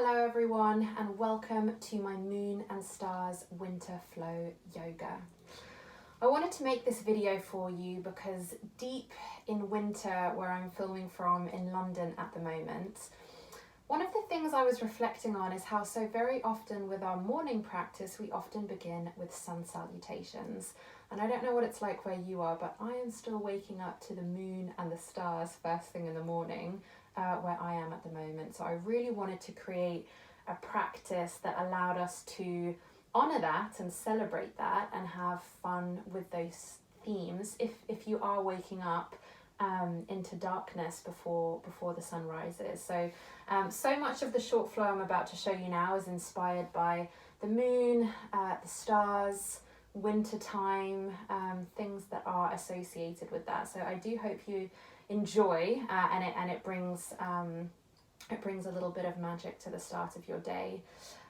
Hello everyone and welcome to my Moon and Stars Winter Flow Yoga. I wanted to make this video for you because deep in winter, where I'm filming from in London at the moment, one of the things I was reflecting on is how so very often with our morning practice we often begin with sun salutations. And I don't know what it's like where you are, but I am still waking up to the moon and the stars first thing in the morning where I am at the moment. So I really wanted to create a practice that allowed us to honor that and celebrate that and have fun with those themes if you are waking up into darkness before the sun rises. So so much of the short flow I'm about to show you now is inspired by the moon, the stars, winter time, things that are associated with that. So I do hope you enjoy and it brings a little bit of magic to the start of your day.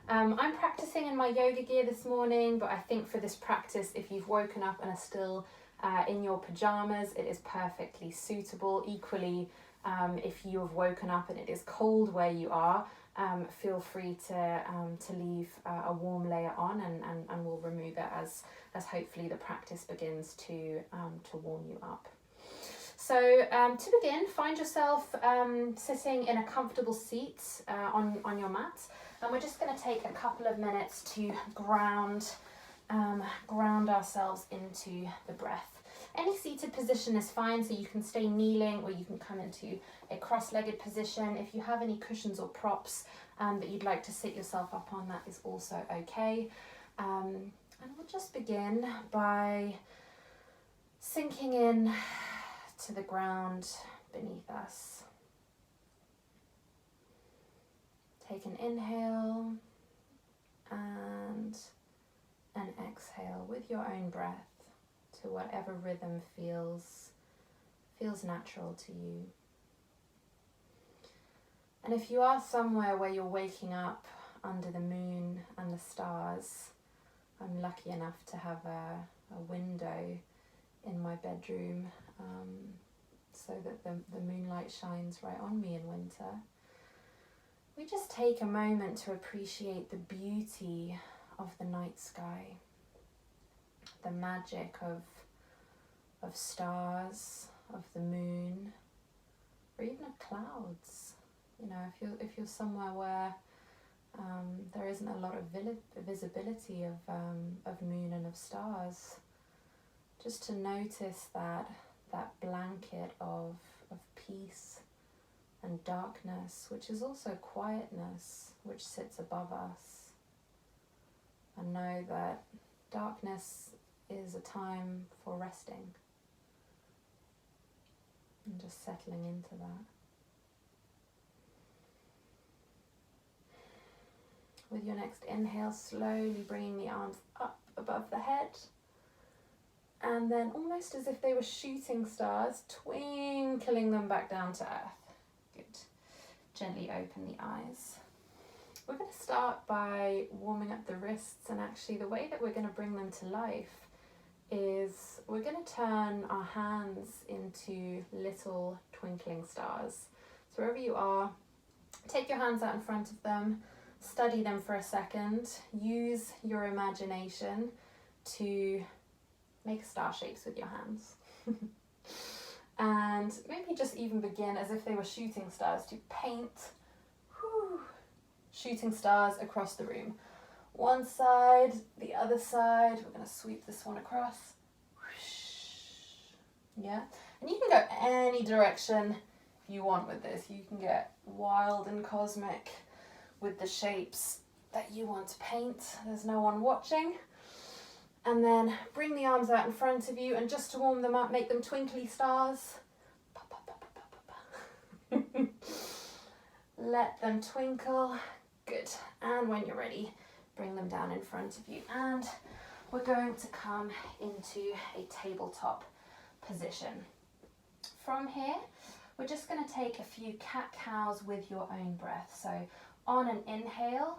I'm practicing in my yoga gear this morning, but I think for this practice, if you've woken up and are still in your pajamas, it is perfectly suitable. Equally, if you have woken up and it is cold where you are, feel free to leave a warm layer on and we'll remove it as hopefully the practice begins to warm you up. So to begin, find yourself sitting in a comfortable seat on your mat, and we're just going to take a couple of minutes to ground ourselves into the breath. Any seated position is fine, so you can stay kneeling or you can come into a cross-legged position. If you have any cushions or props that you'd like to sit yourself up on, that is also okay. And we'll just begin by sinking in to the ground beneath us. Take an inhale and an exhale with your own breath to whatever rhythm feels natural to you. And if you are somewhere where you're waking up under the moon and the stars, I'm lucky enough to have a window in my bedroom so that the moonlight shines right on me in winter. We just take a moment to appreciate the beauty of the night sky, the magic of stars, of the moon, or even of clouds. You know, if you're somewhere where there isn't a lot of visibility of moon and of stars, just to notice that blanket of peace and darkness, which is also quietness, which sits above us. And know that darkness is a time for resting and just settling into that. With your next inhale, slowly bringing the arms up above the head. And then almost as if they were shooting stars, twinkling them back down to earth. Good. Gently open the eyes. We're going to start by warming up the wrists, and actually the way that we're going to bring them to life is we're going to turn our hands into little twinkling stars. So wherever you are, take your hands out in front of them, study them for a second, use your imagination to make star shapes with your hands. And maybe just even begin as if they were shooting stars to paint shooting stars across the room. One side, the other side. We're going to sweep this one across. Yeah, and you can go any direction you want with this. You can get wild and cosmic with the shapes that you want to paint. There's no one watching. And then bring the arms out in front of you, and just to warm them up, make them twinkly stars. Let them twinkle. Good. And when you're ready, bring them down in front of you. And we're going to come into a tabletop position. From here, we're just going to take a few cat-cows with your own breath. So on an inhale,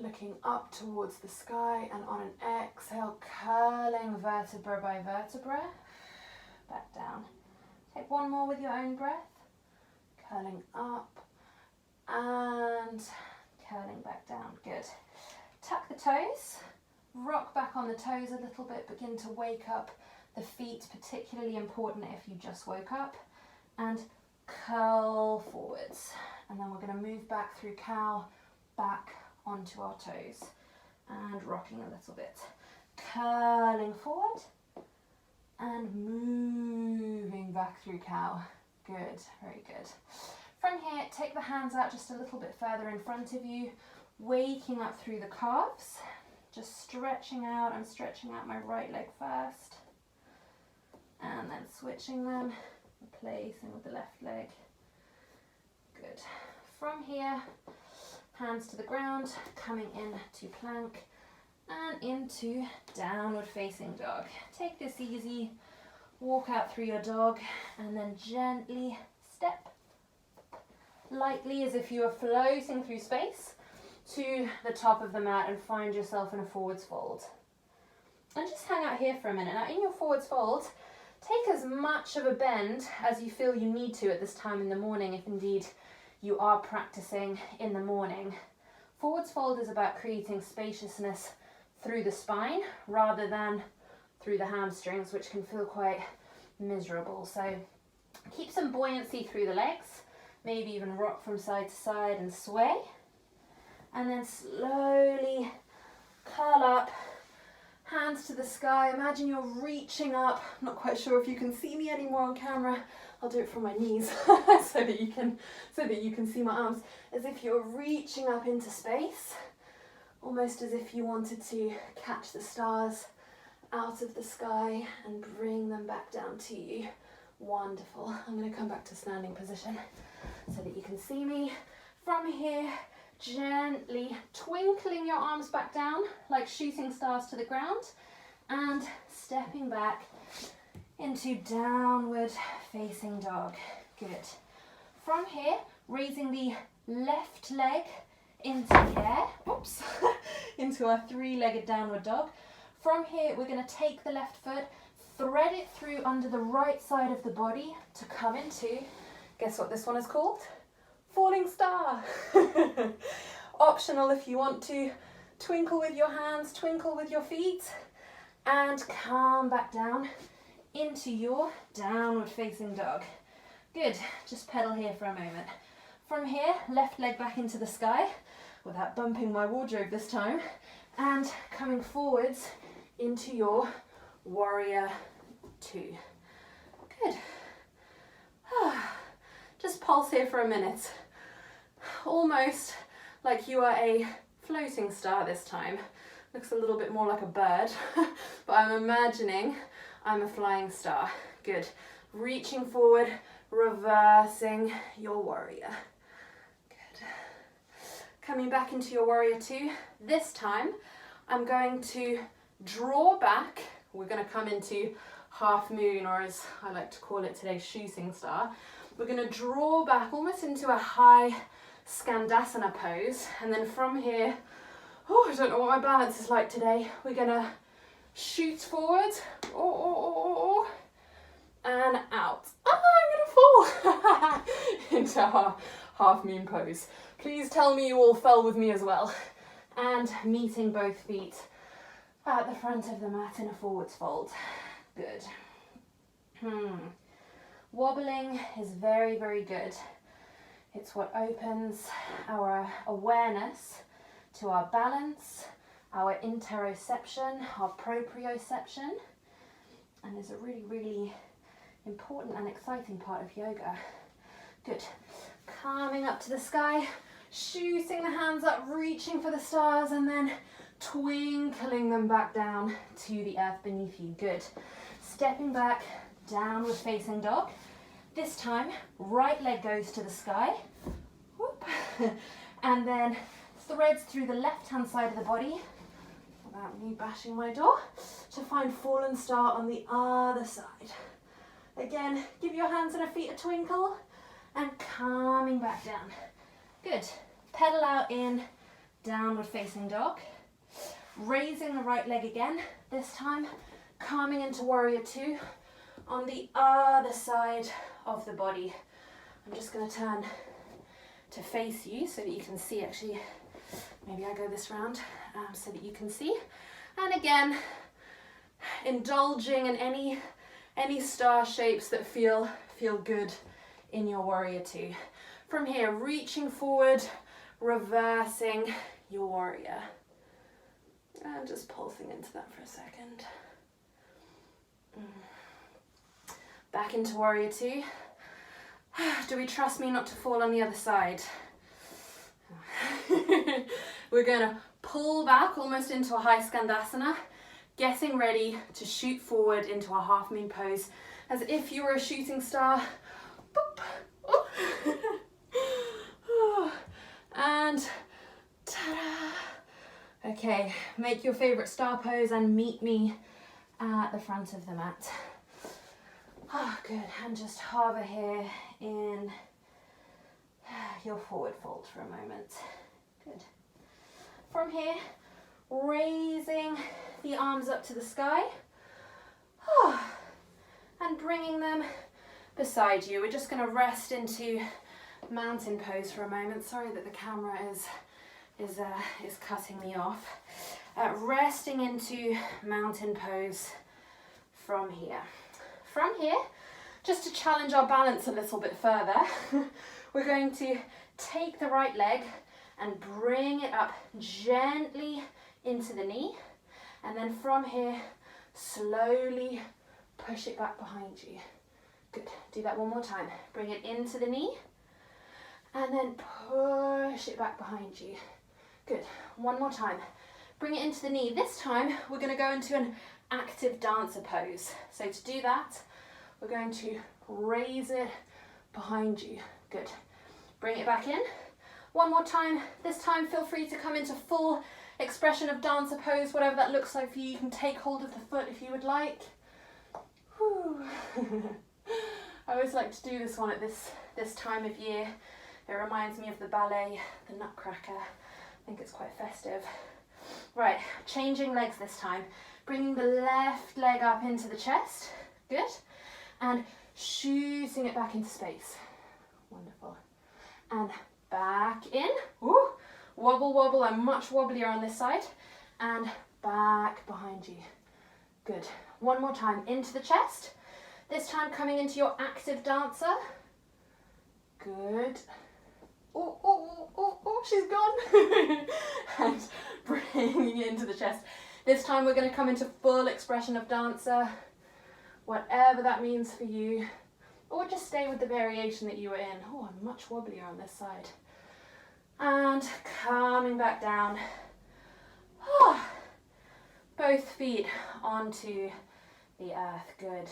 looking up towards the sky, and on an exhale, curling vertebra by vertebra, back down. Take one more with your own breath, curling up, and and curling back down. Good. Tuck the toes, rock back on the toes a little bit, begin to wake up the feet, particularly important if you just woke up, and curl forwards. And then we're going to move back through cow, back onto our toes, and rocking a little bit. Curling forward, and moving back through cow. Good, very good. From here, take the hands out just a little bit further in front of you, waking up through the calves, just stretching out. I'm stretching out my right leg first, and then switching them, replacing with the left leg. Good. From here, hands to the ground, coming into plank and into downward facing dog. Take this easy, walk out through your dog, and then gently step lightly as if you are floating through space to the top of the mat and find yourself in a forwards fold. And just hang out here for a minute. Now in your forwards fold, take as much of a bend as you feel you need to at this time in the morning, if indeed you are practicing in the morning. Forwards fold is about creating spaciousness through the spine rather than through the hamstrings, which can feel quite miserable. So keep some buoyancy through the legs, maybe even rock from side to side and sway, and then slowly curl up, hands to the sky. Imagine you're reaching up. I'm not quite sure if you can see me anymore on camera. I'll do it from my knees so that you can see my arms, as if you're reaching up into space, almost as if you wanted to catch the stars out of the sky and bring them back down to you. Wonderful. I'm going to come back to standing position so that you can see me. From here, gently twinkling your arms back down like shooting stars to the ground and stepping back into downward facing dog. Good. From here, raising the left leg into the air, oops, into our three-legged downward dog. From here, we're going to take the left foot, thread it through under the right side of the body to come into, guess what this one is called? Falling star. Optional if you want to twinkle with your hands, twinkle with your feet, and come back down into your downward facing dog. Good, just pedal here for a moment. From here, left leg back into the sky without bumping my wardrobe this time, and coming forwards into your warrior two. Good. Just pulse here for a minute. Almost like you are a floating star this time. Looks a little bit more like a bird, but I'm imagining I'm a flying star. Good. Reaching forward, reversing your warrior. Good. Coming back into your warrior two. This time, I'm going to draw back. We're going to come into half moon, or as I like to call it today, shooting star. We're going to draw back almost into a high Skandasana pose, and then from here, I don't know what my balance is like today. We're going to shoot forward, and out. I'm going to fall into our half moon pose. Please tell me you all fell with me as well. And meeting both feet at the front of the mat in a forwards fold. Good. Wobbling is very, very good. It's what opens our awareness to our balance, our interoception, our proprioception, and is a really, really important and exciting part of yoga. Good. Coming up to the sky, shooting the hands up, reaching for the stars, and then twinkling them back down to the earth beneath you. Good. Stepping back, downward facing dog. This time, right leg goes to the sky. Whoop. And then threads through the left-hand side of the body, without me bashing my door, to find fallen star on the other side. Again, give your hands and feet a twinkle, and coming back down. Good. Pedal out in downward facing dog. Raising the right leg again, this time coming into warrior two on the other side of the body. I'm just going to turn to face you so that you can see. Actually, maybe I go this round so that you can see. And again, indulging in any star shapes that feel good in your warrior two. From here, reaching forward, reversing your warrior. And just pulsing into that for a second. Back into warrior two. Do we trust me not to fall on the other side? We're going to pull back almost into a high skandasana, getting ready to shoot forward into a half moon pose as if you were a shooting star. Boop. Oh. And ta-da! Okay, make your favorite star pose and meet me at the front of the mat. Ah, good. And just hover here in your forward fold for a moment. Good. From here, raising the arms up to the sky. And bringing them beside you. We're just going to rest into mountain pose for a moment. Sorry that the camera is cutting me off. Resting into mountain pose from here. From here, just to challenge our balance a little bit further, we're going to take the right leg and bring it up gently into the knee. And then from here, slowly push it back behind you. Good. Do that one more time. Bring it into the knee. And then push it back behind you. Good. One more time. Bring it into the knee. This time, we're going to go into an active dancer pose. So to do that, we're going to raise it behind you. Good. Bring it back in. One more time. This time, feel free to come into full expression of dancer pose, whatever that looks like for you. You can take hold of the foot if you would like. Whew. I always like to do this one at this time of year. It reminds me of the ballet, the Nutcracker. I think it's quite festive. Right, changing legs this time. Bringing the left leg up into the chest. Good. And shooting it back into space. Wonderful. And back in. Ooh. Wobble, wobble. I'm much wobblier on this side. And back behind you. Good. One more time. Into the chest. This time coming into your active dancer. Good. Oh, she's gone. And bringing it into the chest. This time we're going to come into full expression of dancer. Whatever that means for you. Or just stay with the variation that you were in. Oh, I'm much wobblier on this side. And coming back down. Oh, both feet onto the earth. Good.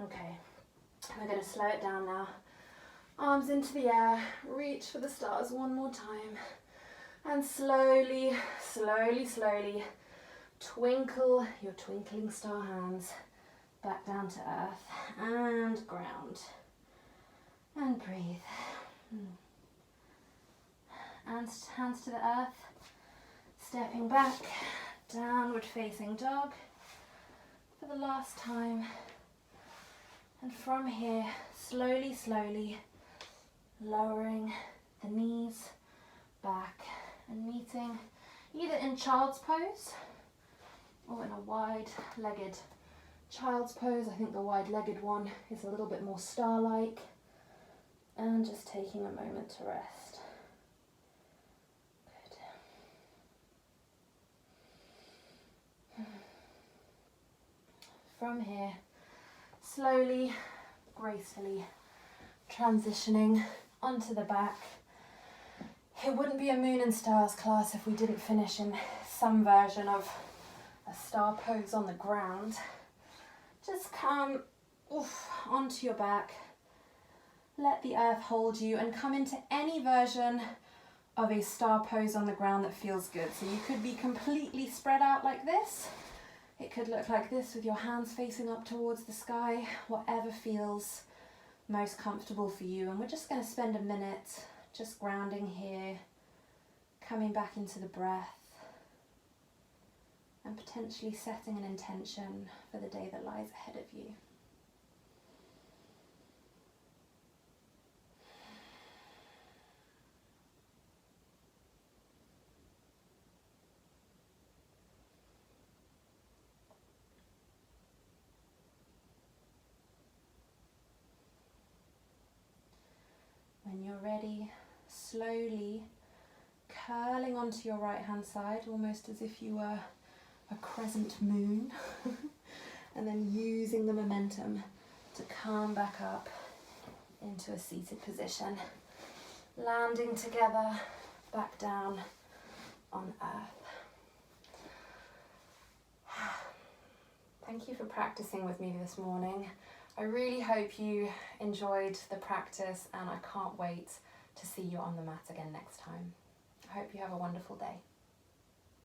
Okay, we're going to slow it down now. Arms into the air, reach for the stars one more time. And slowly, slowly, slowly twinkle your twinkling star hands back down to earth and ground. And breathe. And hands to the earth. Stepping back, downward facing dog for the last time. And from here, slowly, slowly lowering the knees back and meeting either in child's pose or in a wide-legged child's pose. I think the wide-legged one is a little bit more star-like. And just taking a moment to rest. Good. From here, slowly, gracefully transitioning onto the back. It wouldn't be a Moon and Stars class if we didn't finish in some version of a star pose on the ground. Just come onto your back, let the earth hold you, and come into any version of a star pose on the ground that feels good. So you could be completely spread out like this. It could look like this with your hands facing up towards the sky, whatever feels most comfortable for you. And we're just going to spend a minute just grounding here, coming back into the breath, and potentially setting an intention for the day that lies ahead of you. ready, slowly curling onto your right hand side, almost as if you were a crescent moon, and then using the momentum to come back up into a seated position, landing together back down on earth. Thank you for practicing with me this morning. I really hope you enjoyed the practice, and I can't wait to see you on the mat again next time. I hope you have a wonderful day.